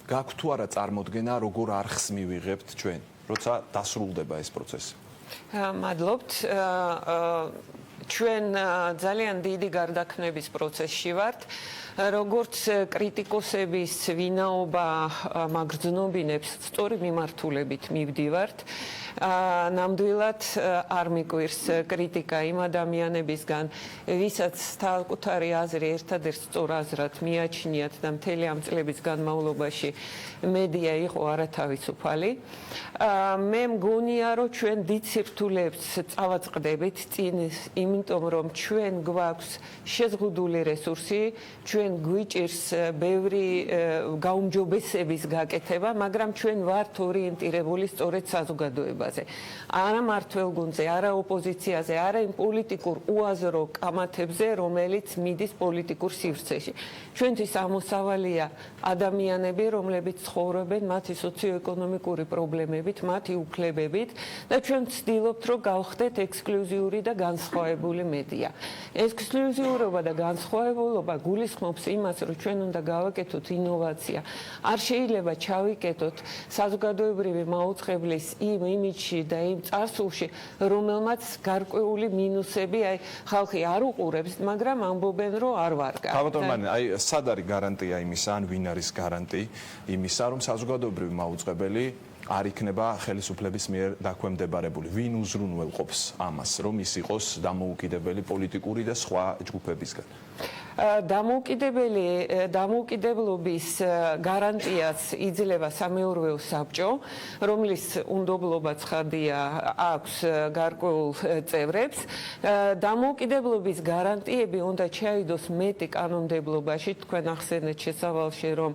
გაქვთ თუ არა წარმოდგენა, როგორ არხს მივიღებთ ჩვენ, როცა დასრულდება ეს პროცესი? მადლობთ. ჩვენ ძალიან დიდი გარდაქმნების პროცესში ვართ. როგორც კრიტიკოსების ვინაობა მაგრძნობინებს, სწორი მიმართულებით მივდივართ. ნამდვილად არ მიგვირს კრიტიკა იმ ადამიანებისგან, ვისაც თავკუთარი აზრი ერთადერთ სწორ აზრად მიაჩნიათ და მთელი ამ წლების განმავლობაში მედია იყო არათავისუფალი. მე მგონია, რომ ჩვენ დიდ სირთულეებს წავაწყდებით წინ, იმიტომ რომ ჩვენ გვაქვს შეზღუდული რესურსი, ჩვენ გვიჭირს ბევრი გაუმჯობესების გაკეთება, მაგრამ ჩვენ ვართ ორიენტირებული სწორედ საზოგადოებაზე. არა მართველ გუნდზე, არა ოპოზიციაზე, არა იმ პოლიტიკურ უაზრო კამათებზე, რომელიც მიდის პოლიტიკურ სივრცეში. ჩვენთვის ამოსავალია ადამიანები, რომლებიც ცხოვრობენ მათი სოციოეკონომიკური პრობლემებით, მათი უფლებებით და ჩვენ ვცდილობთ, რომ გავხდეთ ექსკლუზიური და განსხვავებული მედია. ექსკლუზიურობა და განსხვავებულობა გულისხმობს იმას, რომ ჩვენ უნდა გავაკეთოთ ინოვაცია. არ შეიძლება ჩავიკეთოთ საზოგადოებრივი მაუწყებლის იმ იმიჯში და იმ წარსულში, რომელმაც გარკვეული მინუსები, ხალხი არ უყურებს, მაგრამ ამბობენ, რომ არ ვარგა. სად არის გარანტია იმისა, ან ვინ არის გარანტი იმისა, რომ საზოგადოებრივი მაუწყებელი არ იქნება ხელისუფლების მიერ დაქვემდებარებული? ვინ უზრუნველყოფს ამას, რომ ის იყოს დამოუკიდებელი პოლიტიკური და სხვა ჯგუფებისგან? დამოუკიდებლობის გარანტიას იძლევა სამეურვეო საბჭო, რომლის უნდობლობა ცხადია აქვს გარკვეულ წევრებს. დამოუკიდებლობის გარანტიები უნდა ჩაიდოს მეტი კანონმდებლობაში. თქვენ ახსენეთ შესავალში, რომ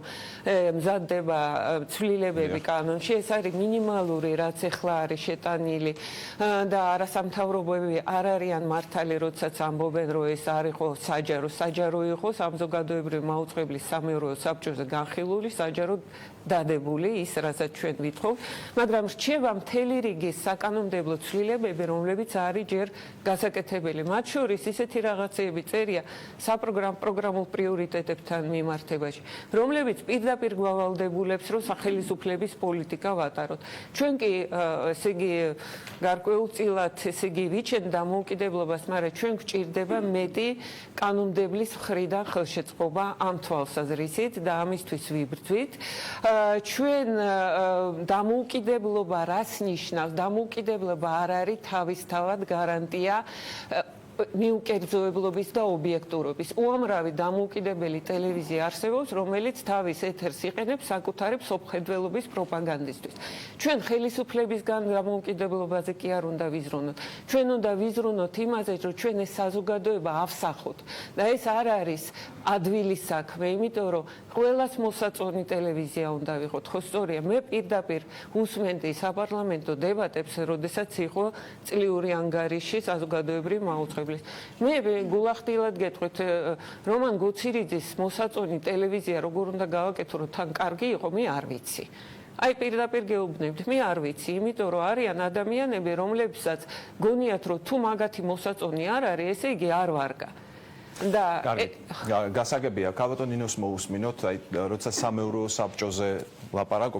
მზადდება ცვლილებები კანონში. ეს არის მინიმალური, რაც ახლა არის შეტანილი და არასამთავრობოები არ არიან მართალი, როდესაც ამბობენ, რომ ეს არ იყო საჯარო იყო საზოგადოებრივი მაუწყებლის სამეურვეო საბჭოზე განხილული, საჯაროდ დადებული ის, რასაც ჩვენ ვითხოვთ, მაგრამ რჩება მთელი რიგი საკანონმდებლო ცვლილებები, რომლებიც არის ჯერ გასაკეთებელი. მათ შორის ისეთი რაღაცეები წერია საპროგრამულ პრიორიტეტებთან მიმართებაში, რომლებიც პირდაპირ გვავალდებულებს, რომ სახელისუფლების პოლიტიკა ვატაროთ. ჩვენ კი ესე იგი გარკვეულწილად ესე იგი ვიჩენთ დამოუკიდებლობას, მაგრამ ჩვენ გვჭირდება მეტი კანონმდებლის მხრიდან ხელშეწყობა ამ თვალსაზრისით და ამისთვის ვიბრძვით. ჩვენ დამოუკიდებლობა რას ნიშნავს? დამოუკიდებლობა არ არის თავისთავად გარანტია მიუკერძოებლობის და ობიექტურობის. უამრავი დამოუკიდებელი ტელევიზია არსებობს, რომელიც თავის ეთერს იყენებს საკუთარი მსოფლმხედველობის პროპაგანდისთვის. ჩვენ ხელისუფლებისგან დამოუკიდებლობაზე კი არ უნდა ვიზრუნოთ. ჩვენ უნდა ვიზრუნოთ იმაზე, რომ ჩვენ ეს საზოგადოება ავსახოთ და ეს არ არის ადვილის საქმე, იმიტომ რომ ყველას მოსაწონი ტელევიზია უნდა ვიყოთ. ხო სწორია, მე პირდაპირ უსმენდი საპარლამენტო დებატებს, როდესაც იყო წლიური ანგარიში საზოგადოებრივი მაუწყებლის. მე გულახდილად გეტყვით, რომან გოცირიძის მოსაწონი ტელევიზია როგორ უნდა გავაკეთო, რომ თან კარგი იყო, მე არ ვიცი. აი პირდაპირ გეუბნებთ, მე არ ვიცი, იმიტომ რომ არიან ადამიანები, რომლებსაც გონიათ, რომ თუ მაგათი მოსაწონი არ არის, ესე იგი არ ვარგა. და გასაგებია, ქალბატონ ნინოს მოусმინოთ, აი როცა სამეურვეო საბჭოზე ლაპარაკობ